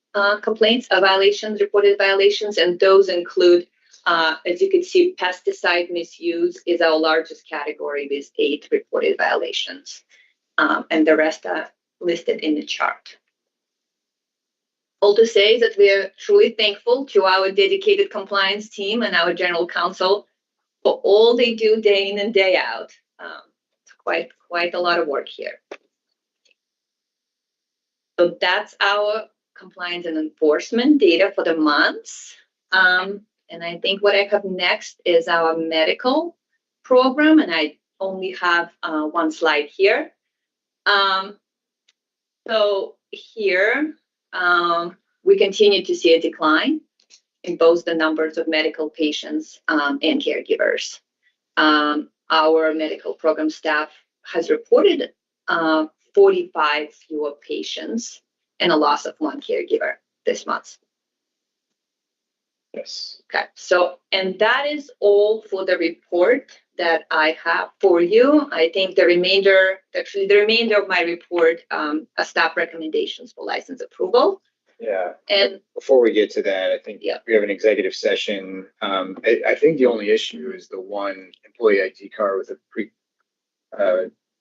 complaints of violations, reported violations, and those include, as you can see, pesticide misuse is our largest category with 8 reported violations, and the rest are listed in the chart. All to say is that we are truly thankful to our dedicated compliance team and our general counsel for all they do day in and day out. It's quite a lot of work here. So that's our compliance and enforcement data for the months. And I think what I have next is our medical program, and I only have one slide here. So here, we continue to see a decline in both the numbers of medical patients and caregivers. Our medical program staff has reported 45 fewer patients and a loss of 1 caregiver this month. Yes. Okay, so, and that is all for the report that I have for you. I think the remainder of my report are staff recommendations for license approval. Yeah. And Before we get to that, I think Yeah. we have an executive session. I think the only issue is the one employee ID card with a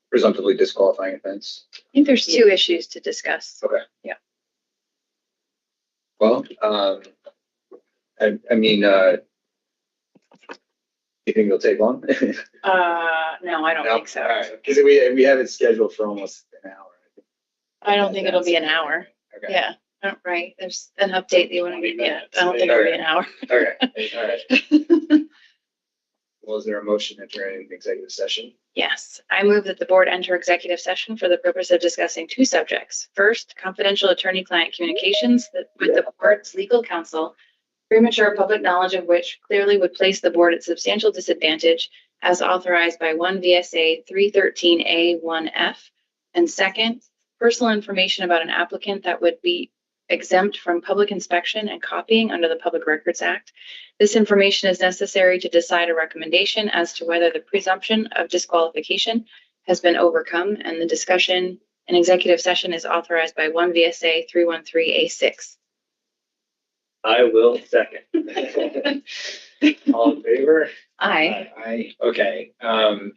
presumptively disqualifying offense. I think there's two issues to discuss. Okay. Yeah. Well, I mean, you think it'll take long? No, I don't think so. All right, because we have it scheduled for almost an hour. I don't think it'll be an hour. Okay. Yeah. Right. There's an update that you want to give me. I don't think it'll be an hour. Okay, all right. Well, is there a motion to enter an executive session? Yes, I move that the board enter executive session for the purpose of discussing two subjects. First, confidential attorney-client communications with the board's legal counsel, premature public knowledge of which clearly would place the board at substantial disadvantage as authorized by 1 VSA 313A1F. And second, personal information about an applicant that would be exempt from public inspection and copying under the Public Records Act. This information is necessary to decide a recommendation as to whether the presumption of disqualification has been overcome, and the discussion in executive session is authorized by 1 VSA 313A6. I will second. All in favor? Aye. Okay.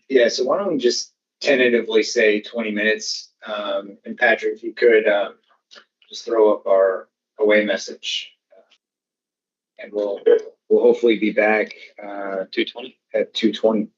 Yeah, so why don't we just tentatively say 20 minutes? And Patrick, if you could just throw up our away message. And we'll hopefully be back 2:20. at 2:20.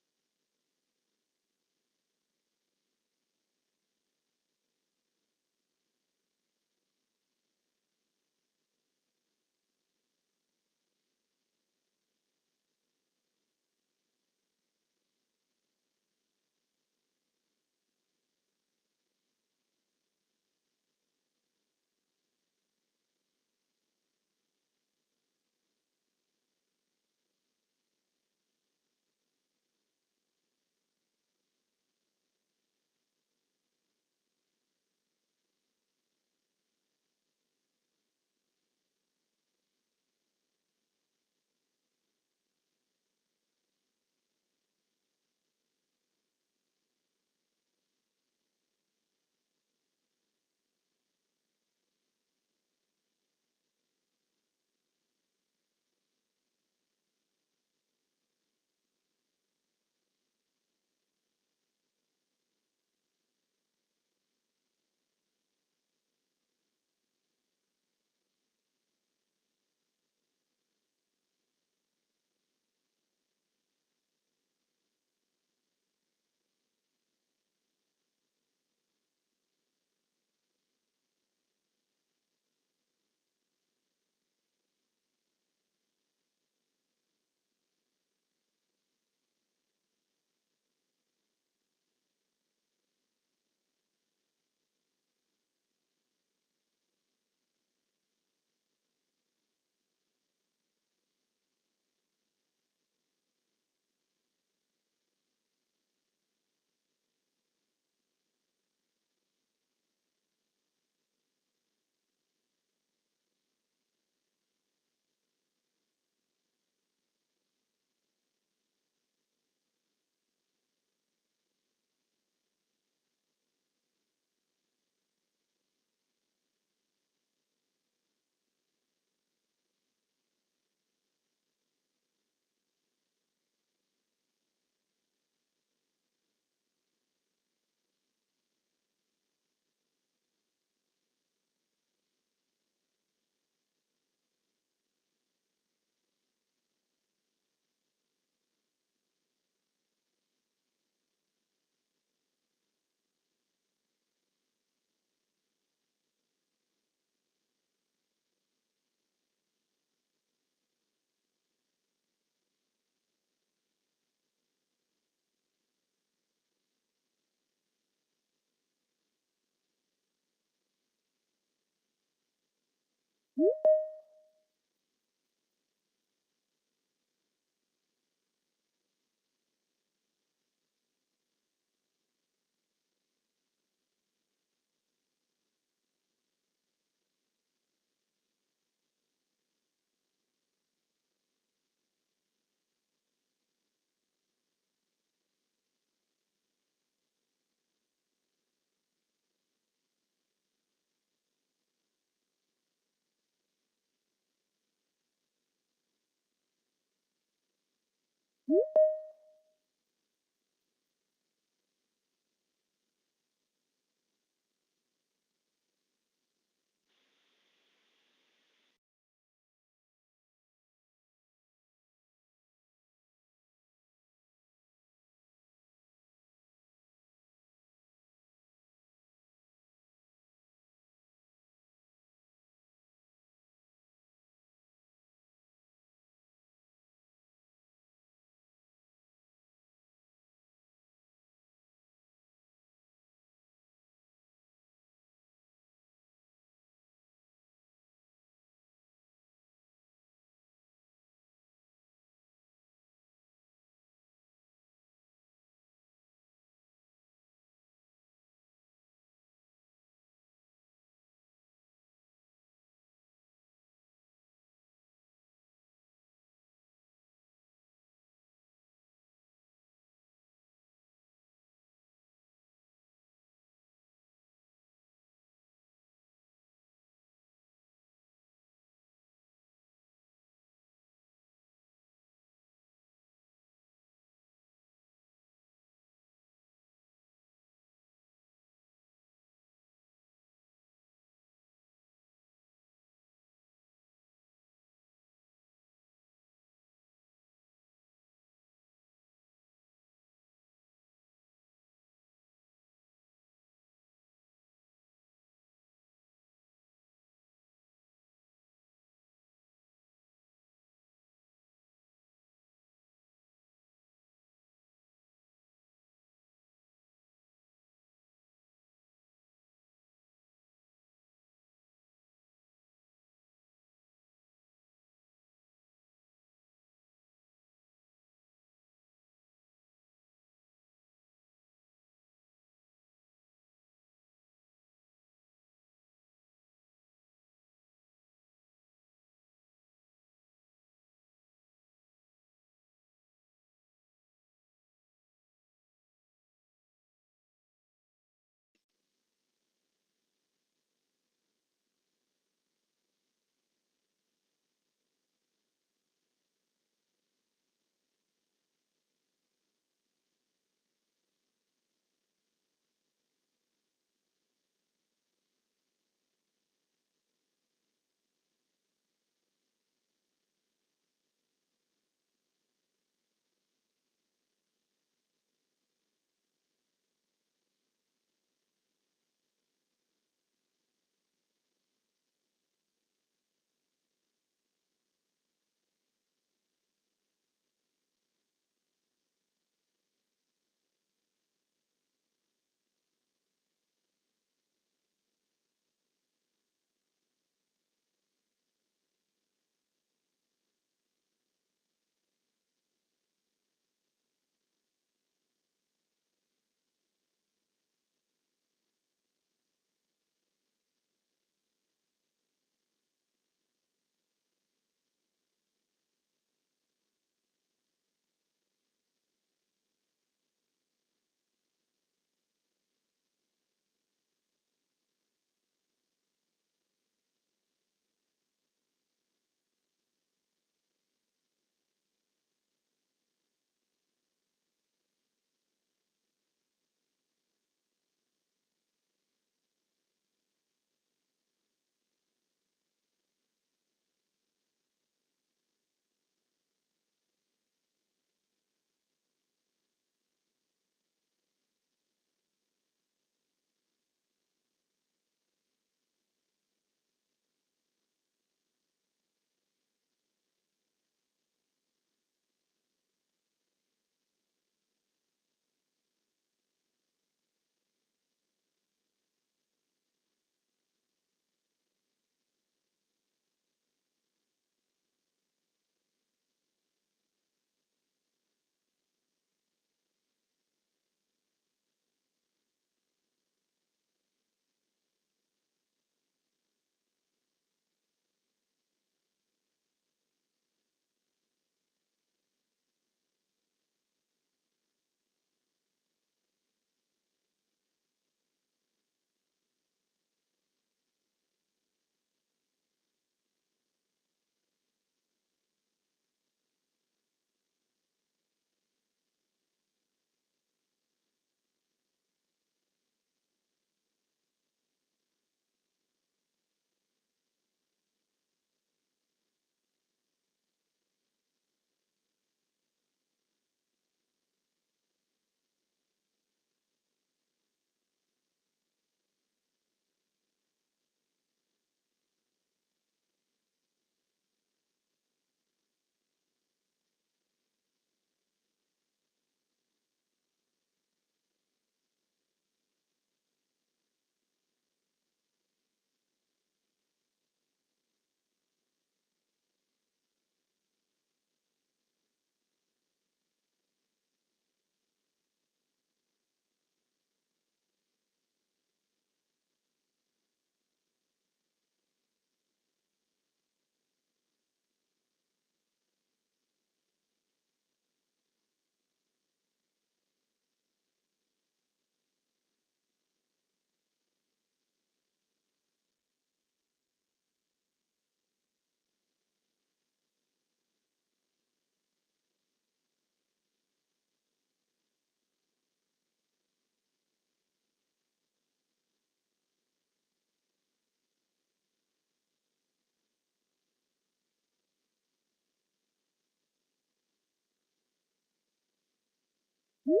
All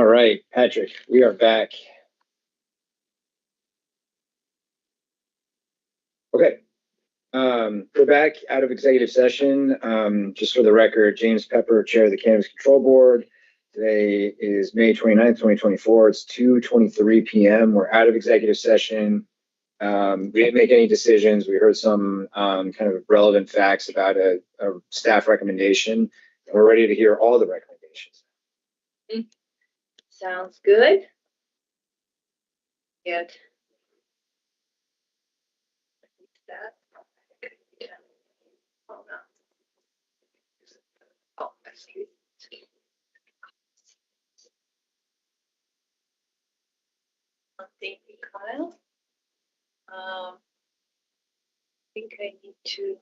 right, Patrick, we are back. Okay. We're back out of executive session. Just for the record, James Pepper, Chair of the Cannabis Control Board. Today is May 29th, 2024. It's 2:23 p.m. We're out of executive session. We didn't make any decisions. We heard some kind of relevant facts about a staff recommendation. And we're ready to hear all the recommendations. Sounds good. Good. That. Oh, no. Oh, excuse me. Thank you, Kyle. I think I need to.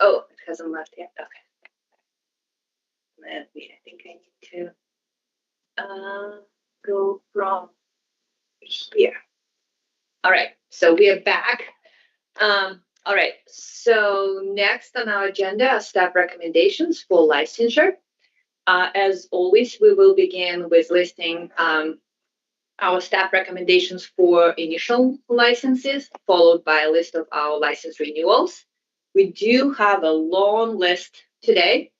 Oh, it hasn't left yet. Okay. Let me. I think I need to go from here. All right. So we are back. All right. So next on our agenda are staff recommendations for licensure. As always, we will begin with listing our staff recommendations for initial licenses, followed by a list of our license renewals. We do have a long list today.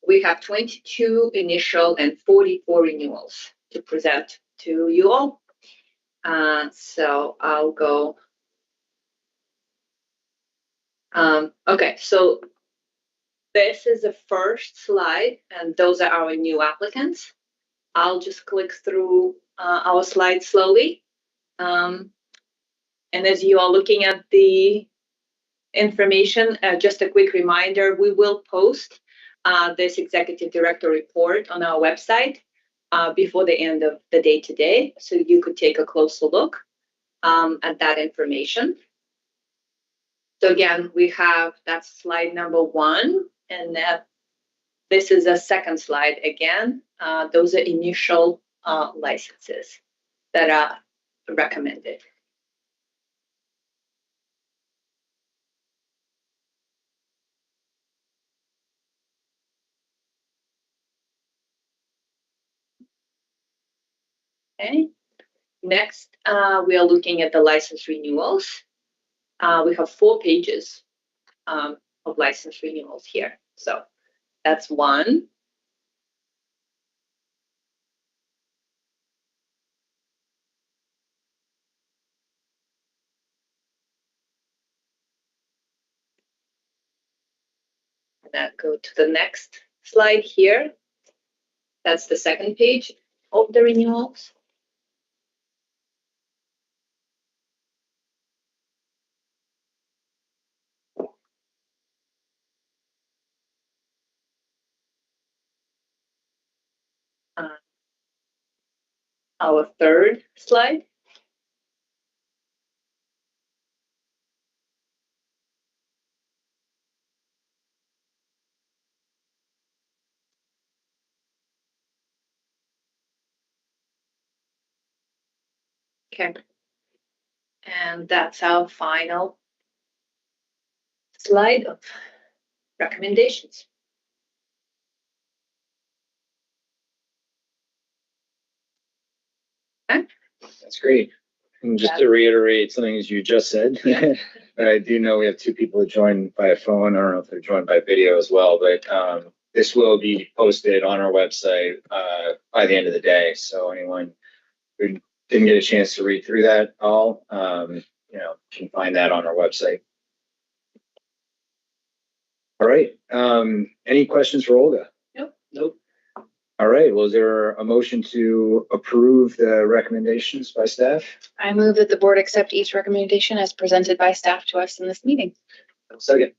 We have 22 initial and 44 renewals to present to you all. So I'll go. Okay, so this is the first slide, and those are our new applicants. I'll just click through our slides slowly. And as you are looking at the information, just a quick reminder, we will post this executive director report on our website before the end of the day today, so you could take a closer look at that information. So again, we have that's slide number 1, and this is a second slide again. Those are initial licenses that are recommended. Okay. Next, we are looking at the license renewals. We have 4 pages of license renewals here. So that's 1. And then go to the next slide here. That's the second page of the renewals. our third slide. Okay. And that's our final slide of recommendations. That's great. And just to reiterate something as you just said, I do know we have two people that joined by phone. I don't know if they're joined by video as well, but this will be posted on our website by the end of the day. So anyone who didn't get a chance to read through that all, can find that on our website. All right. Any questions for Olga? Nope. All right. Well, is there a motion to approve the recommendations by staff? I move that the board accept each recommendation as presented by staff to us in this meeting. Second.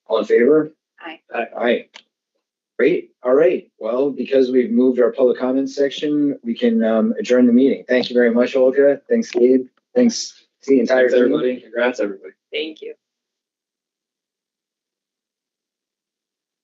All in favor? Aye. Aye. Great. All right. Well, because we've moved our public comments section, we can adjourn the meeting. Thank you very much, Olga. Thanks, Gabe. Thanks to the entire team. Everybody. Congrats, everybody. Thank you.